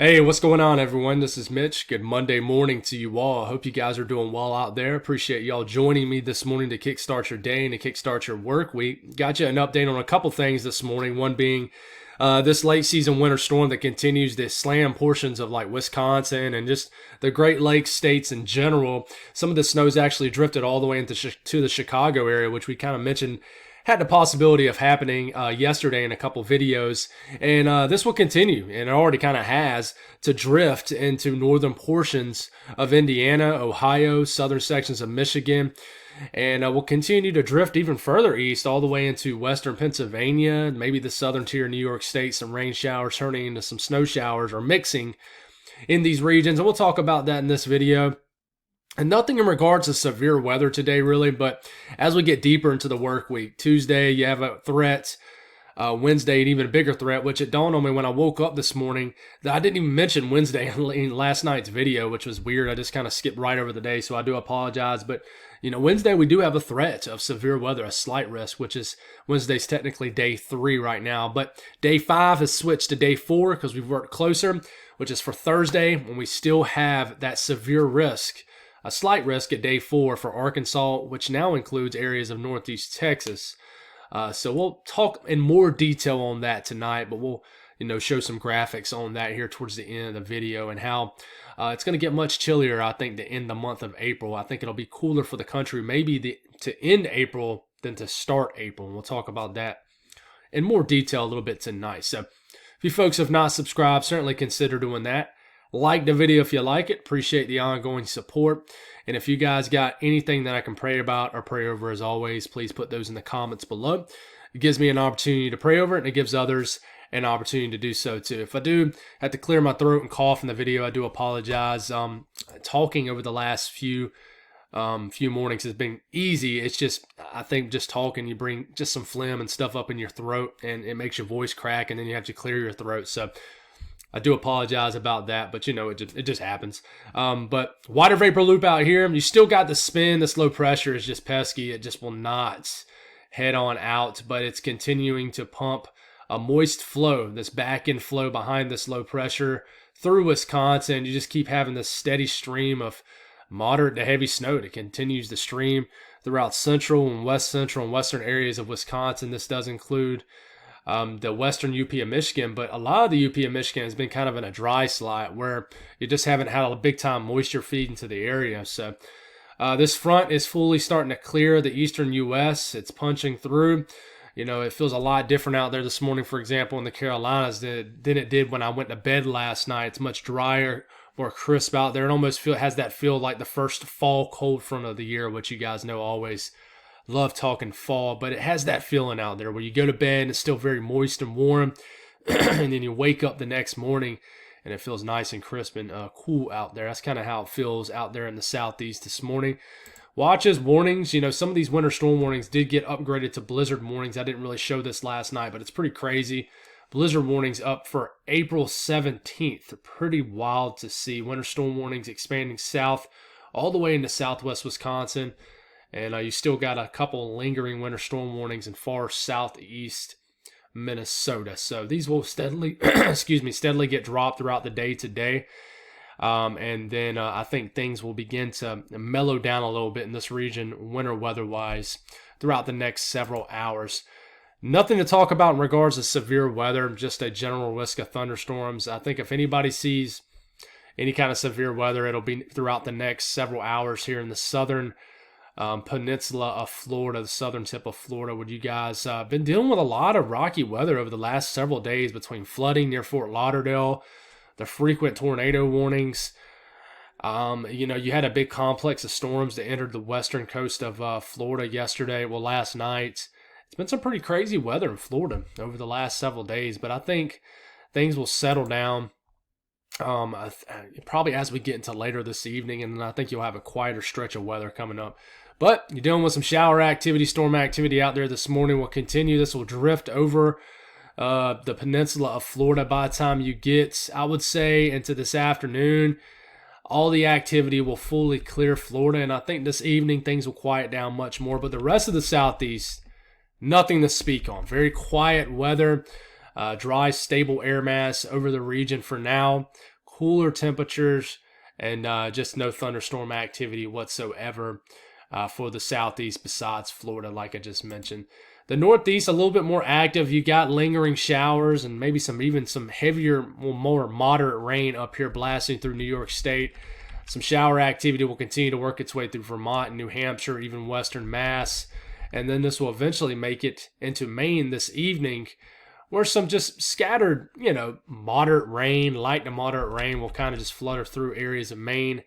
Hey, what's going on, everyone? This is Mitch. Good Monday morning to you all. I hope you guys are doing well out there. Appreciate y'all joining me this morning to kickstart your day and to kickstart your work week. Got you an update on a couple things this morning. One being this late season winter storm that continues to slam portions of like Wisconsin and just the Great Lakes states in general. Some of the snow's actually drifted all the way into to the Chicago area, which we kind of mentioned had the possibility of happening yesterday in a couple videos, and this will continue, and it already kind of has, to drift into northern portions of Indiana, Ohio, southern sections of Michigan, and will continue to drift even further east all the way into western Pennsylvania, maybe the southern tier of New York State, some rain showers turning into some snow showers or mixing in these regions, and we'll talk about that in this video. And nothing in regards to severe weather today, really, but as we get deeper into the work week, Tuesday, you have a threat. Wednesday, an even bigger threat, which it dawned on me when I woke up this morning that I didn't even mention Wednesday in last night's video, which was weird. I just kind of skipped right over the day, so I do apologize. But, Wednesday we do have a threat of severe weather, a slight risk, which is Wednesday's technically day 3 right now. But day 5 has switched to day 4 because we've worked closer, which is for Thursday, when we still have that severe risk. A slight risk at day 4 for Arkansas, which now includes areas of northeast Texas. So we'll talk in more detail on that tonight, but we'll show some graphics on that here towards the end of the video and how it's going to get much chillier, I think, to end the month of April. I think it'll be cooler for the country maybe to end April than to start April, and we'll talk about that in more detail a little bit tonight. So if you folks have not subscribed, certainly consider doing that. Like the video if you like it. Appreciate the ongoing support. And if you guys got anything that I can pray about or pray over, as always, please put those in the comments below. It gives me an opportunity to pray over it, and it gives others an opportunity to do so too. If I do have to clear my throat and cough in the video, I do apologize. Talking over the last few mornings has been easy. It's just, I think just talking, you bring just some phlegm and stuff up in your throat, and it makes your voice crack, and then you have to clear your throat. So I do apologize about that, but it just happens. But water vapor loop out here, you still got the spin. This low pressure is just pesky. It just will not head on out, but it's continuing to pump a moist flow, this back end flow behind this low pressure through Wisconsin. You just keep having this steady stream of moderate to heavy snow that continues to stream throughout central and western areas of Wisconsin. This does include the western UP of Michigan, but a lot of the UP of Michigan has been kind of in a dry slot where you just haven't had a big time moisture feed into the area. So this front is fully starting to clear the eastern U.S. It's punching through. It feels a lot different out there this morning, for example, in the Carolinas than it did when I went to bed last night. It's much drier, more crisp out there. It almost has that feel like the first fall cold front of the year, which you guys know always love talking fall, but it has that feeling out there where you go to bed and it's still very moist and warm, and then you wake up the next morning and it feels nice and crisp and cool out there. That's kind of how it feels out there in the southeast this morning. Watches, warnings, some of these winter storm warnings did get upgraded to blizzard warnings. I didn't really show this last night, but it's pretty crazy. Blizzard warnings up for April 17th. Pretty wild to see. Winter storm warnings expanding south all the way into southwest Wisconsin. And you still got a couple lingering winter storm warnings in far southeast Minnesota. So these will steadily, steadily get dropped throughout the day today. And then I think things will begin to mellow down a little bit in this region, winter weather-wise, throughout the next several hours. Nothing to talk about in regards to severe weather, just a general risk of thunderstorms. I think if anybody sees any kind of severe weather, it'll be throughout the next several hours here in the southern peninsula of Florida, the southern tip of Florida, where you guys been dealing with a lot of rocky weather over the last several days between flooding near Fort Lauderdale, the frequent tornado warnings. You had a big complex of storms that entered the western coast of Florida yesterday. Well, last night. It's been some pretty crazy weather in Florida over the last several days, but I think things will settle down probably as we get into later this evening, and then I think you'll have a quieter stretch of weather coming up. But you're dealing with some shower activity, storm activity out there this morning. Will continue. This will drift over the peninsula of Florida by the time you get, I would say, into this afternoon. All the activity will fully clear Florida, and I think this evening things will quiet down much more. But the rest of the southeast, nothing to speak on. Very quiet weather, dry, stable air mass over the region for now. cooler temperatures and just no thunderstorm activity whatsoever for the southeast besides Florida, like I just mentioned. The northeast, a little bit more active. You got lingering showers and maybe even some heavier, more moderate rain up here blasting through New York State. Some shower activity will continue to work its way through Vermont and New Hampshire, even western Mass. And then this will eventually make it into Maine this evening, where some just scattered, moderate rain, light to moderate rain will kind of just flutter through areas of Maine.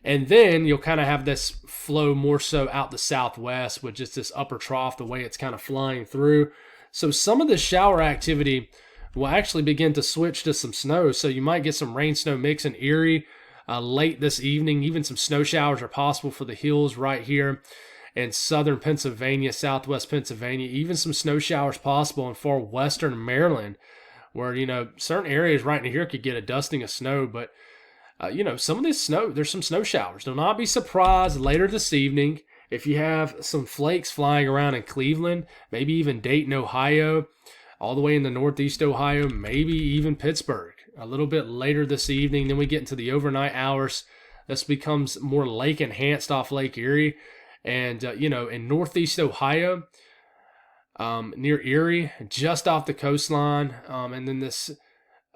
And then you'll kind of have this flow more so out the southwest with just this upper trough, the way it's kind of flying through. So some of the shower activity will actually begin to switch to some snow. So you might get some rain-snow mix in Erie late this evening. Even some snow showers are possible for the hills right here in southern Pennsylvania, southwest Pennsylvania. Even some snow showers possible in far western Maryland, where, certain areas right in here could get a dusting of snow. But some of this snow, there's some snow showers. Do not be surprised later this evening if you have some flakes flying around in Cleveland, maybe even Dayton, Ohio, all the way in the northeast Ohio, maybe even Pittsburgh. A little bit later this evening, then we get into the overnight hours. This becomes more lake enhanced off Lake Erie. And, in northeast Ohio, near Erie, just off the coastline, and then this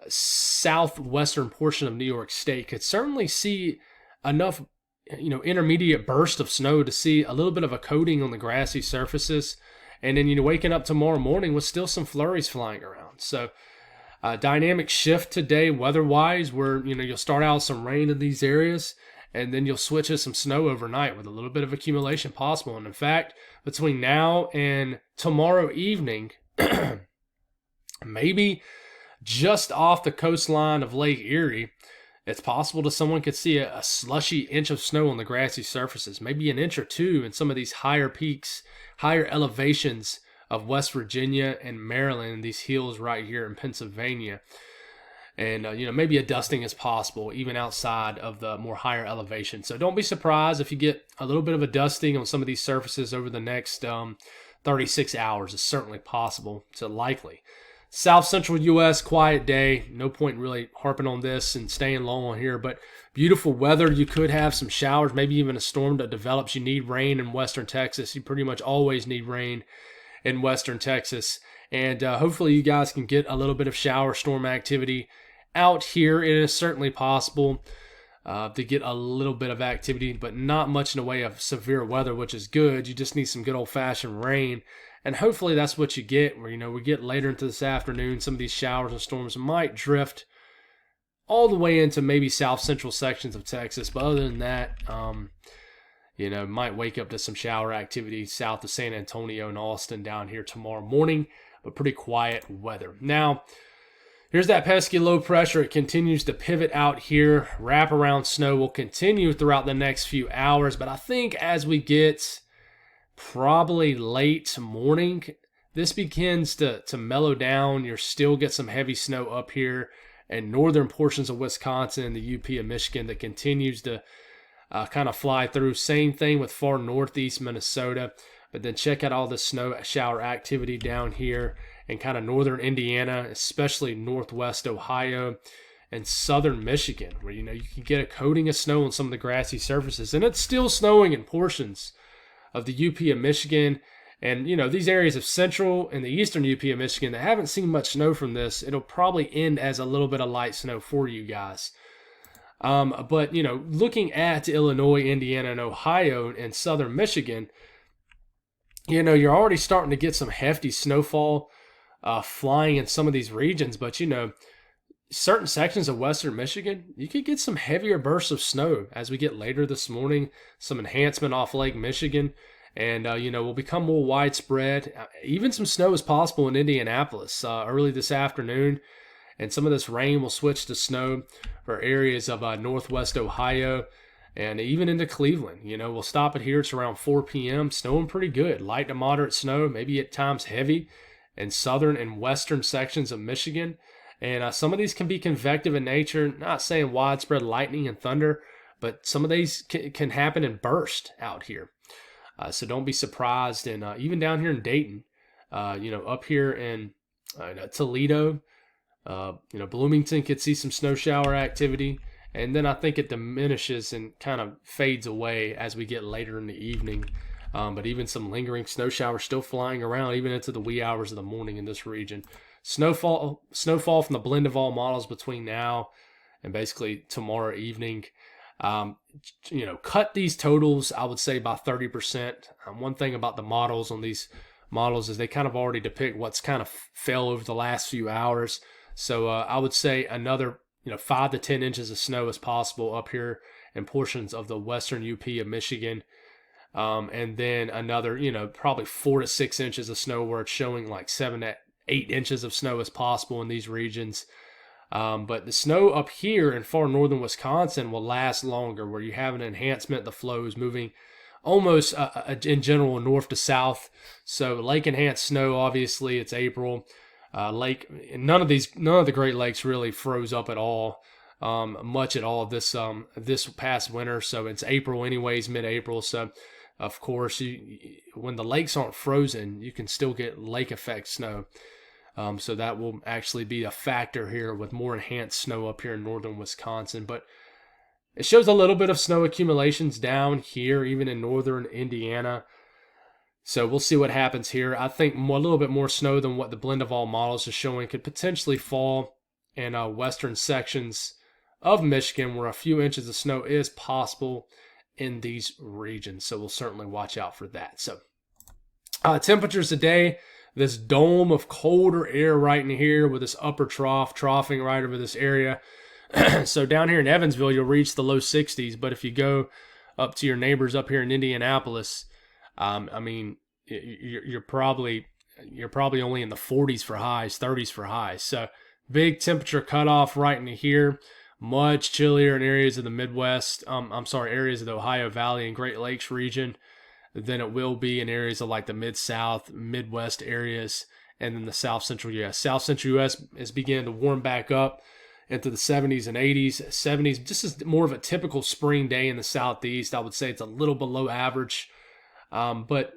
southwestern portion of New York State could certainly see enough, intermediate burst of snow to see a little bit of a coating on the grassy surfaces. And then, waking up tomorrow morning with still some flurries flying around. So, dynamic shift today weather-wise where, you'll start out some rain in these areas and then you'll switch to some snow overnight with a little bit of accumulation possible. And in fact, between now and tomorrow evening, maybe just off the coastline of Lake Erie, it's possible that someone could see a slushy inch of snow on the grassy surfaces, maybe an inch or two in some of these higher peaks, higher elevations of West Virginia and Maryland, these hills right here in Pennsylvania. And, maybe a dusting is possible even outside of the more higher elevation. So don't be surprised if you get a little bit of a dusting on some of these surfaces over the next 36 hours. It's certainly possible. It's likely. South Central U.S., quiet day. No point really harping on this and staying long on here, but beautiful weather. You could have some showers, maybe even a storm that develops. You need rain in western Texas. You pretty much always need rain in western Texas. And hopefully you guys can get a little bit of shower storm activity out here. It is certainly possible to get a little bit of activity, but not much in the way of severe weather, which is good. You just need some good old-fashioned rain. And hopefully that's what you get, where, we get later into this afternoon, some of these showers and storms might drift all the way into maybe south central sections of Texas. But other than that, might wake up to some shower activity south of San Antonio and Austin down here tomorrow morning, but pretty quiet weather. Now, here's that pesky low pressure. It continues to pivot out here. Wraparound snow will continue throughout the next few hours, but I think as we get probably late morning, this begins to mellow down. You'll still get some heavy snow up here in northern portions of Wisconsin and the UP of Michigan that continues to kind of fly through. Same thing with far northeast Minnesota. But then check out all the snow shower activity down here in kind of northern Indiana, especially northwest Ohio and southern Michigan, where, you can get a coating of snow on some of the grassy surfaces. And it's still snowing in portions of the UP of Michigan and, these areas of central and the eastern UP of Michigan that haven't seen much snow from this. It'll probably end as a little bit of light snow for you guys. But, looking at Illinois, Indiana, and Ohio and southern Michigan, you're already starting to get some hefty snowfall flying in some of these regions. But, certain sections of western Michigan, you could get some heavier bursts of snow as we get later this morning, some enhancement off Lake Michigan, and, will become more widespread. Even some snow is possible in Indianapolis early this afternoon, and some of this rain will switch to snow for areas of northwest Ohio and even into Cleveland. We'll stop it here. It's around 4 p.m. Snowing pretty good. Light to moderate snow, maybe at times heavy in southern and western sections of Michigan. And some of these can be convective in nature, not saying widespread lightning and thunder, but some of these can happen in burst out here. So don't be surprised. And even down here in Dayton, up here in Toledo, Bloomington could see some snow shower activity, and then I think it diminishes and kind of fades away as we get later in the evening. But even some lingering snow showers still flying around even into the wee hours of the morning in this region. Snowfall from the blend of all models between now and basically tomorrow evening. Cut these totals, I would say, by 30%. One thing about the models on these models is they kind of already depict what's kind of fell over the last few hours. So I would say another 5 to 10 inches of snow is possible up here in portions of the western UP of Michigan. And then another, probably 4 to 6 inches of snow, where it's showing like 7 to 8 inches of snow is possible in these regions. But the snow up here in far northern Wisconsin will last longer, where you have an enhancement. The flow is moving almost in general north to south. So lake enhanced snow, obviously it's April. None of the Great Lakes really froze up at all, much at all this past winter. So it's April anyways, mid-April. So of course, when the lakes aren't frozen, you can still get lake effect snow. So that will actually be a factor here with more enhanced snow up here in northern Wisconsin. But it shows a little bit of snow accumulations down here, even in northern Indiana. So we'll see what happens here. I think a little bit more snow than what the blend of all models is showing could potentially fall in western sections of Michigan, where a few inches of snow is possible in these regions. So we'll certainly watch out for that. So temperatures today, this dome of colder air right in here with this upper troughing right over this area. So down here in Evansville, you'll reach the low 60s. But if you go up to your neighbors up here in Indianapolis, you're probably only in the 40s for highs, 30s for highs. So big temperature cutoff right into here. Much chillier in areas of the Midwest. Areas of the Ohio Valley and Great Lakes region than it will be in areas of like the Mid-South, Midwest areas, and then the South Central U.S. South Central U.S. is beginning to warm back up into the 70s and 80s. 70s, this is more of a typical spring day in the Southeast. I would say it's a little below average, but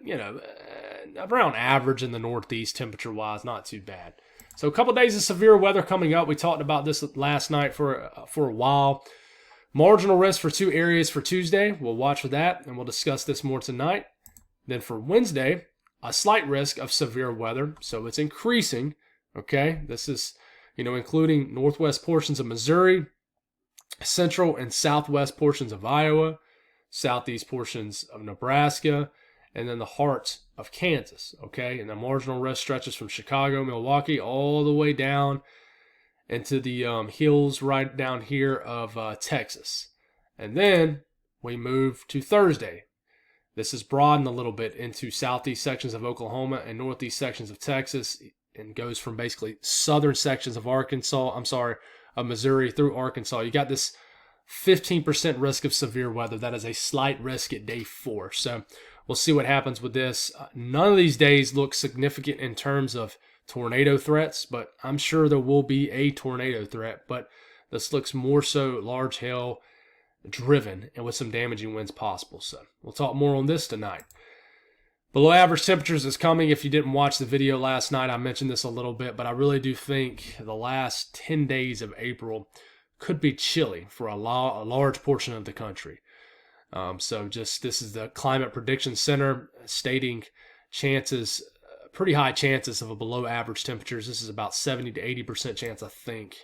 around average in the Northeast temperature-wise, not too bad. So a couple of days of severe weather coming up. We talked about this last night for a while. Marginal risk for 2 areas for Tuesday. We'll watch for that, and we'll discuss this more tonight. Then for Wednesday, a slight risk of severe weather. So it's increasing, okay? This is, including northwest portions of Missouri, central and southwest portions of Iowa, southeast portions of Nebraska, and then the heart of Kansas, okay? And the marginal risk stretches from Chicago, Milwaukee, all the way down into the hills right down here of Texas. And then we move to Thursday. This is broadened a little bit into southeast sections of Oklahoma and northeast sections of Texas, and goes from basically southern sections of Missouri through Arkansas. You got this 15% risk of severe weather. That is a slight risk at day 4. So we'll see what happens with this. None of these days look significant in terms of tornado threats, but I'm sure there will be a tornado threat. But this looks more so large hail driven and with some damaging winds possible. So we'll talk more on this tonight. Below average temperatures is coming. If you didn't watch the video last night, I mentioned this a little bit, but I really do think the last 10 days of April could be chilly for a large portion of the country. This is the Climate Prediction Center stating pretty high chances of a below average temperatures. This is about 70 to 80% chance, I think.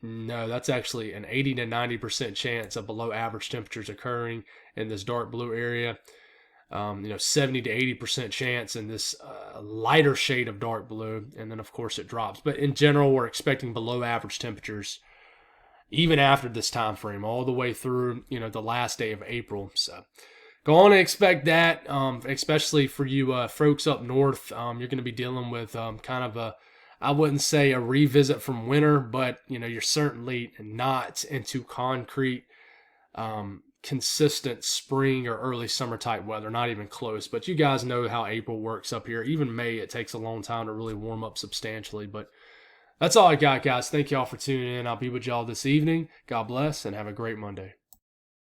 No, that's actually an 80 to 90% chance of below average temperatures occurring in this dark blue area. 70 to 80% chance in this lighter shade of dark blue, and then of course it drops. But in general, we're expecting below average temperatures even after this time frame, all the way through the last day of April. So go on and expect that, especially for you folks up north. You're going to be dealing with kind of I wouldn't say a revisit from winter, but you're certainly not into concrete consistent spring or early summer type weather, not even close. But you guys know how April works up here. Even May, it takes a long time to really warm up substantially. But that's all I got, guys. Thank y'all for tuning in. I'll be with y'all this evening. God bless and have a great Monday.